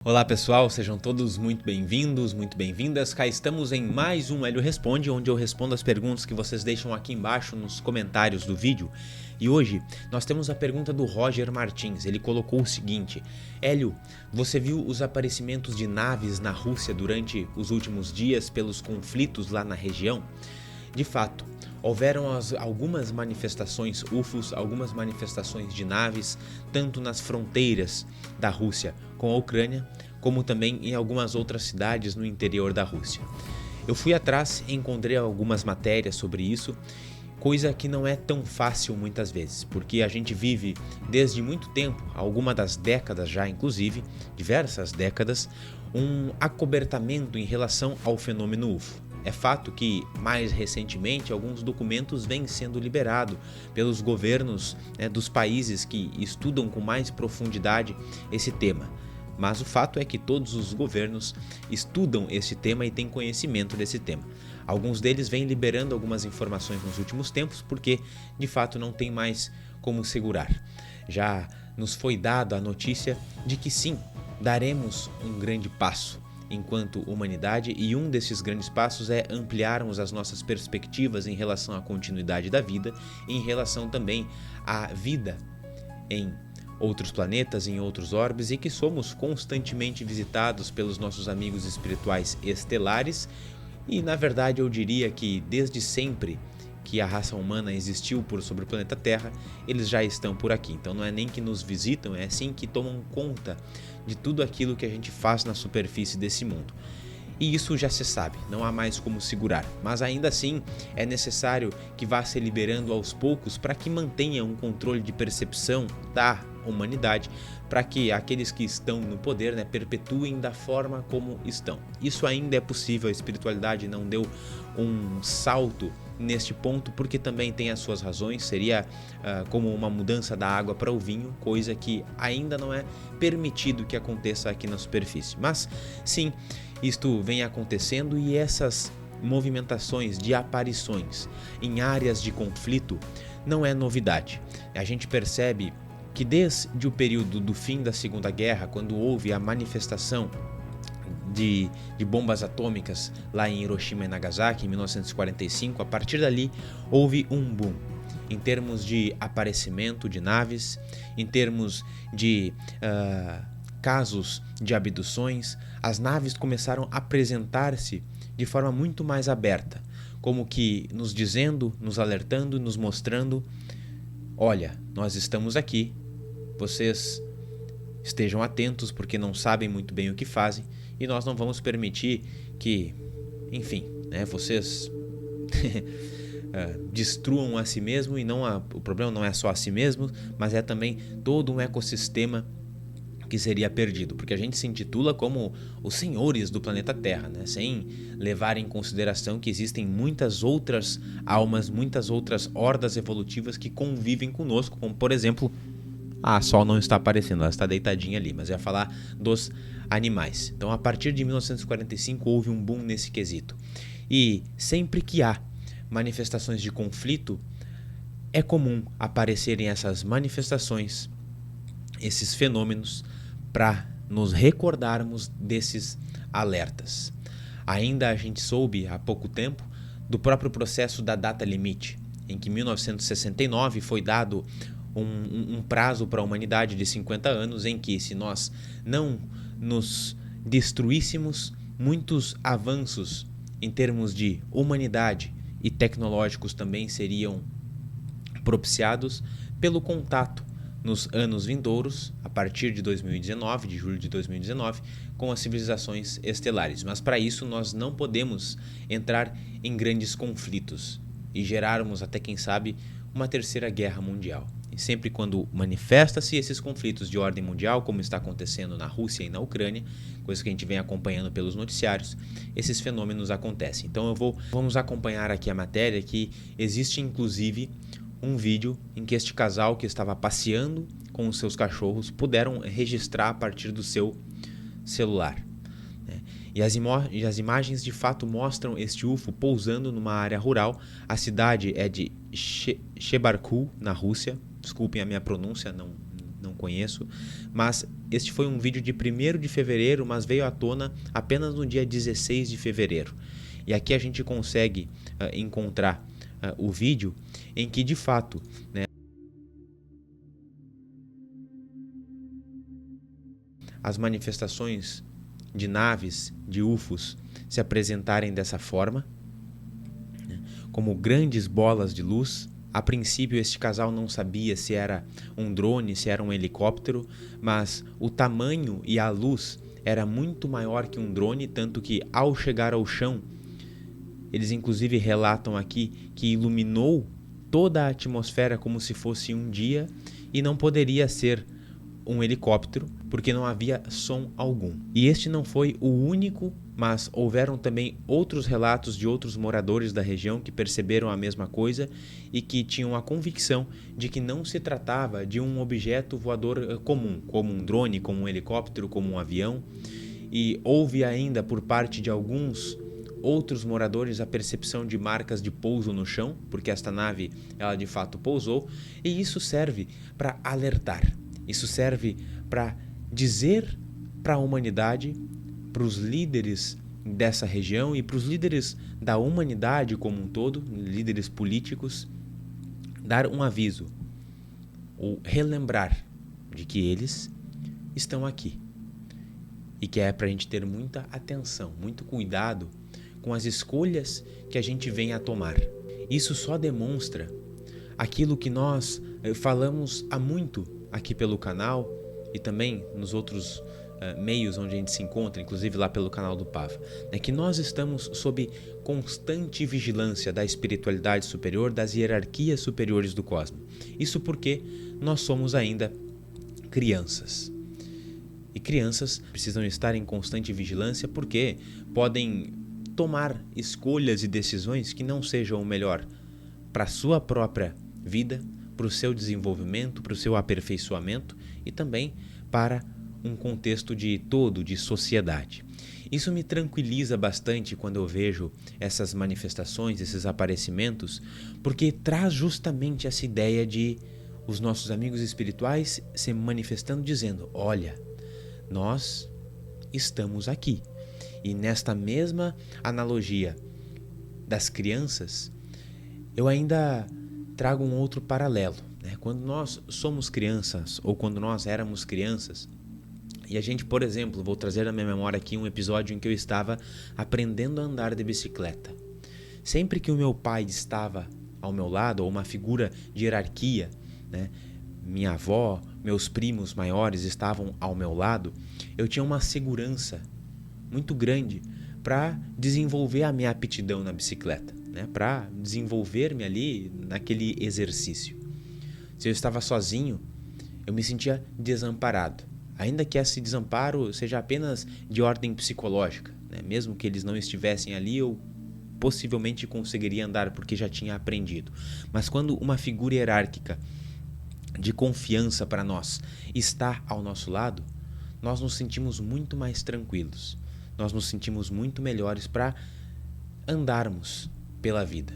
Olá pessoal, sejam todos muito bem-vindos, muito bem-vindas. Cá estamos em mais um Hélio Responde, onde eu respondo as perguntas que vocês deixam aqui embaixo nos comentários do vídeo. E hoje nós temos a pergunta do Roger Martins. Ele colocou o seguinte: Hélio, você viu os aparecimentos de naves na Rússia durante os últimos dias pelos conflitos lá na região? De fato, houveram algumas manifestações UFOs, algumas manifestações de naves, tanto nas fronteiras da Rússia com a Ucrânia, como também em algumas outras cidades no interior da Rússia. Eu fui atrás e encontrei algumas matérias sobre isso, coisa que não é tão fácil muitas vezes, porque a gente vive desde muito tempo, algumas das décadas já inclusive, diversas décadas, um acobertamento em relação ao fenômeno UFO. É fato que, mais recentemente, alguns documentos vêm sendo liberados pelos governos dos países que estudam com mais profundidade esse tema. Mas o fato é que todos os governos estudam esse tema e têm conhecimento desse tema. Alguns deles vêm liberando algumas informações nos últimos tempos porque, de fato, não tem mais como segurar. Já nos foi dada a notícia de que sim, daremos um grande passo enquanto humanidade, e um desses grandes passos é ampliarmos as nossas perspectivas em relação à continuidade da vida e em relação também à vida em outros planetas, em outros orbes, e que somos constantemente visitados pelos nossos amigos espirituais estelares. E na verdade eu diria que desde sempre que a raça humana existiu sobre o planeta Terra, eles já estão por aqui. Então não é nem que nos visitam, é sim que tomam conta de tudo aquilo que a gente faz na superfície desse mundo. E isso já se sabe, não há mais como segurar, mas ainda assim é necessário que vá se liberando aos poucos para que mantenha um controle de percepção da humanidade, para que aqueles que estão no poder perpetuem da forma como estão. Isso ainda é possível, a espiritualidade não deu um salto neste ponto, porque também tem as suas razões, seria como uma mudança da água para o vinho, coisa que ainda não é permitido que aconteça aqui na superfície. Mas sim, isto vem acontecendo, e essas movimentações de aparições em áreas de conflito não é novidade. A gente percebe que desde o período do fim da Segunda Guerra, quando houve a manifestação de bombas atômicas lá em Hiroshima e Nagasaki em 1945, a partir dali houve um boom em termos de aparecimento de naves, em termos de casos de abduções. As naves começaram a apresentar-se de forma muito mais aberta, como que nos dizendo, nos alertando, nos mostrando: olha, nós estamos aqui, vocês estejam atentos porque não sabem muito bem o que fazem, e nós não vamos permitir que, enfim, vocês destruam a si mesmo. E não o problema não é só a si mesmo, mas é também todo um ecossistema que seria perdido, porque a gente se intitula como os senhores do planeta Terra, sem levar em consideração que existem muitas outras almas, muitas outras hordas evolutivas que convivem conosco, como por exemplo, a Sol não está aparecendo, ela está deitadinha ali, mas eu ia falar dos animais. Então, a partir de 1945 houve um boom nesse quesito, e sempre que há manifestações de conflito, é comum aparecerem essas manifestações, esses fenômenos, para nos recordarmos desses alertas. Ainda a gente soube há pouco tempo do próprio processo da data limite, em que em 1969 foi dado um prazo para a humanidade de 50 anos, em que, se nós não nos destruíssemos, muitos avanços em termos de humanidade e tecnológicos também seriam propiciados pelo contato nos anos vindouros, a partir de 2019, de julho de 2019, com as civilizações estelares. Mas para isso nós não podemos entrar em grandes conflitos e gerarmos até, quem sabe, uma terceira guerra mundial. E sempre quando manifesta-se esses conflitos de ordem mundial, como está acontecendo na Rússia e na Ucrânia, coisa que a gente vem acompanhando pelos noticiários, esses fenômenos acontecem. Então vamos acompanhar aqui a matéria, que existe inclusive um vídeo em que este casal, que estava passeando com os seus cachorros, puderam registrar a partir do seu celular. E as imagens de fato mostram este UFO pousando numa área rural. A cidade é de Chebarkul, na Rússia. Desculpem a minha pronúncia, não conheço, mas este foi um vídeo de 1º de fevereiro, mas veio à tona apenas no dia 16 de fevereiro. E aqui a gente consegue encontrar o vídeo em que, de fato, né, as manifestações de naves, de UFOs, se apresentarem dessa forma, né, como grandes bolas de luz. A princípio, este casal não sabia se era um drone, se era um helicóptero, mas o tamanho e a luz era muito maior que um drone, tanto que, ao chegar ao chão, eles inclusive relatam aqui que iluminou toda a atmosfera como se fosse um dia e não poderia ser um helicóptero, porque não havia som algum. E este não foi o único, mas houveram também outros relatos de outros moradores da região que perceberam a mesma coisa e que tinham a convicção de que não se tratava de um objeto voador comum, como um drone, como um helicóptero, como um avião. E houve ainda por parte de alguns outros moradores a percepção de marcas de pouso no chão, porque esta nave ela de fato pousou, e isso serve para alertar. Isso serve para dizer para a humanidade, para os líderes dessa região e para os líderes da humanidade como um todo, líderes políticos, dar um aviso, ou relembrar de que eles estão aqui. E que é para a gente ter muita atenção, muito cuidado com as escolhas que a gente vem a tomar. Isso só demonstra aquilo que nós falamos há muito aqui pelo canal e também nos outros meios onde a gente se encontra, inclusive lá pelo canal do Pava, né, que nós estamos sob constante vigilância da espiritualidade superior, das hierarquias superiores do cosmos. Isso porque nós somos ainda crianças. E crianças precisam estar em constante vigilância porque podem tomar escolhas e decisões que não sejam o melhor para a sua própria vida, para o seu desenvolvimento, para o seu aperfeiçoamento e também para um contexto de todo, de sociedade. Isso me tranquiliza bastante quando eu vejo essas manifestações, esses aparecimentos, porque traz justamente essa ideia de os nossos amigos espirituais se manifestando dizendo: olha, nós estamos aqui. E nesta mesma analogia das crianças, eu ainda trago um outro paralelo, né? Quando nós somos crianças, ou quando nós éramos crianças, e a gente, por exemplo, vou trazer na minha memória aqui um episódio em que eu estava aprendendo a andar de bicicleta. Sempre que o meu pai estava ao meu lado, ou uma figura de hierarquia, né? Minha avó, meus primos maiores estavam ao meu lado, eu tinha uma segurança muito grande para desenvolver a minha aptidão na bicicleta, né? Para desenvolver-me ali naquele exercício. Se eu estava sozinho, eu me sentia desamparado, ainda que esse desamparo seja apenas de ordem psicológica, né? Mesmo que eles não estivessem ali, eu possivelmente conseguiria andar porque já tinha aprendido. Mas quando uma figura hierárquica de confiança para nós está ao nosso lado, nós nos sentimos muito mais tranquilos, nós nos sentimos muito melhores para andarmos pela vida,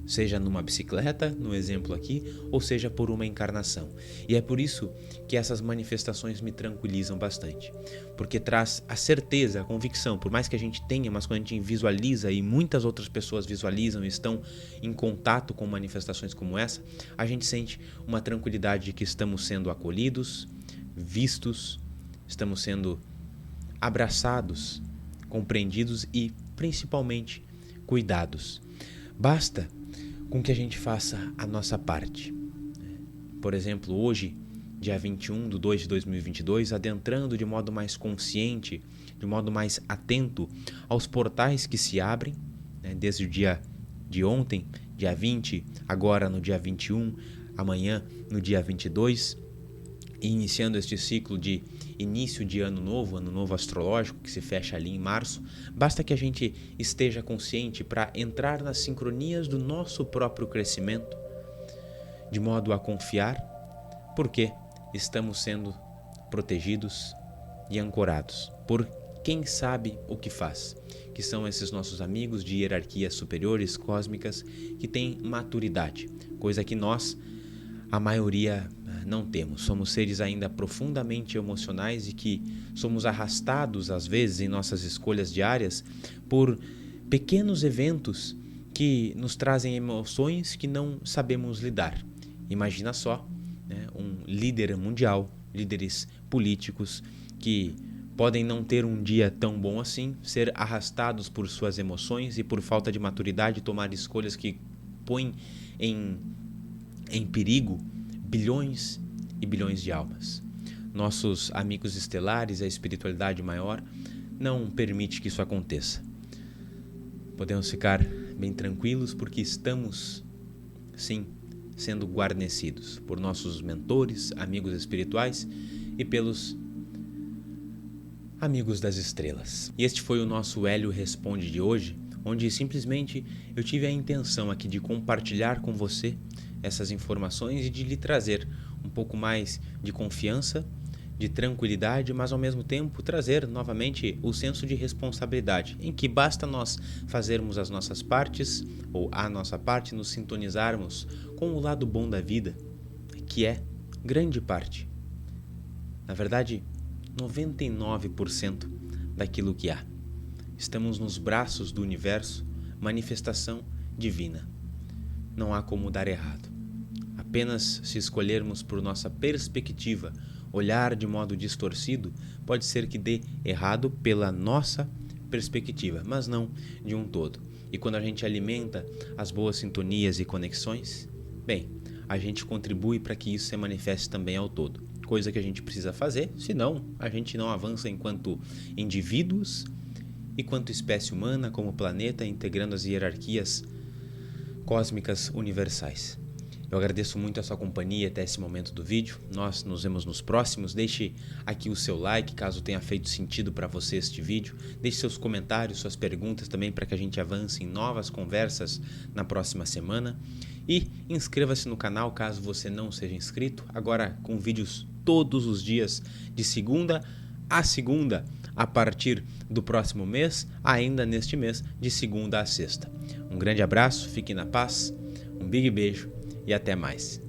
seja numa bicicleta, no exemplo aqui, ou seja por uma encarnação. E é por isso que essas manifestações me tranquilizam bastante, porque traz a certeza, a convicção, por mais que a gente tenha, mas quando a gente visualiza e muitas outras pessoas visualizam e estão em contato com manifestações como essa, a gente sente uma tranquilidade de que estamos sendo acolhidos, vistos, estamos sendo abraçados, compreendidos e, principalmente, cuidados. Basta com que a gente faça a nossa parte. Por exemplo, hoje, dia 21/2 de 2022, adentrando de modo mais consciente, de modo mais atento aos portais que se abrem, né, desde o dia de ontem, dia 20, agora no dia 21, amanhã no dia 22, e iniciando este ciclo de início de ano novo astrológico, que se fecha ali em março, basta que a gente esteja consciente para entrar nas sincronias do nosso próprio crescimento, de modo a confiar, porque estamos sendo protegidos e ancorados por quem sabe o que faz, que são esses nossos amigos de hierarquias superiores cósmicas que têm maturidade, coisa que nós a maioria não temos. Somos seres ainda profundamente emocionais e que somos arrastados, às vezes, em nossas escolhas diárias por pequenos eventos que nos trazem emoções que não sabemos lidar. Imagina só, né, um líder mundial, líderes políticos que podem não ter um dia tão bom assim, ser arrastados por suas emoções e por falta de maturidade tomar escolhas que põem em perigo bilhões e bilhões de almas. Nossos amigos estelares, a espiritualidade maior, não permite que isso aconteça. Podemos ficar bem tranquilos porque estamos, sim, sendo guarnecidos por nossos mentores, amigos espirituais e pelos amigos das estrelas. E este foi o nosso Hélio Responde de hoje, onde simplesmente eu tive a intenção aqui de compartilhar com você essas informações e de lhe trazer um pouco mais de confiança, de tranquilidade, mas ao mesmo tempo trazer novamente o senso de responsabilidade, em que basta nós fazermos as nossas partes, ou a nossa parte, nos sintonizarmos com o lado bom da vida, que é grande parte. Na verdade, 99% daquilo que há. Estamos nos braços do universo, manifestação divina. Não há como dar errado. Apenas se escolhermos por nossa perspectiva, olhar de modo distorcido, pode ser que dê errado pela nossa perspectiva, mas não de um todo. E quando a gente alimenta as boas sintonias e conexões, bem, a gente contribui para que isso se manifeste também ao todo. Coisa que a gente precisa fazer, senão a gente não avança enquanto indivíduos e quanto espécie humana, como planeta, integrando as hierarquias cósmicas universais. Eu agradeço muito a sua companhia até esse momento do vídeo. Nós nos vemos nos próximos. Deixe aqui o seu like, caso tenha feito sentido para você este vídeo. Deixe seus comentários, suas perguntas também para que a gente avance em novas conversas na próxima semana. E inscreva-se no canal caso você não seja inscrito. Agora com vídeos todos os dias, de segunda a segunda, a partir do próximo mês, ainda neste mês, de segunda a sexta. Um grande abraço, fique na paz, um big beijo e até mais.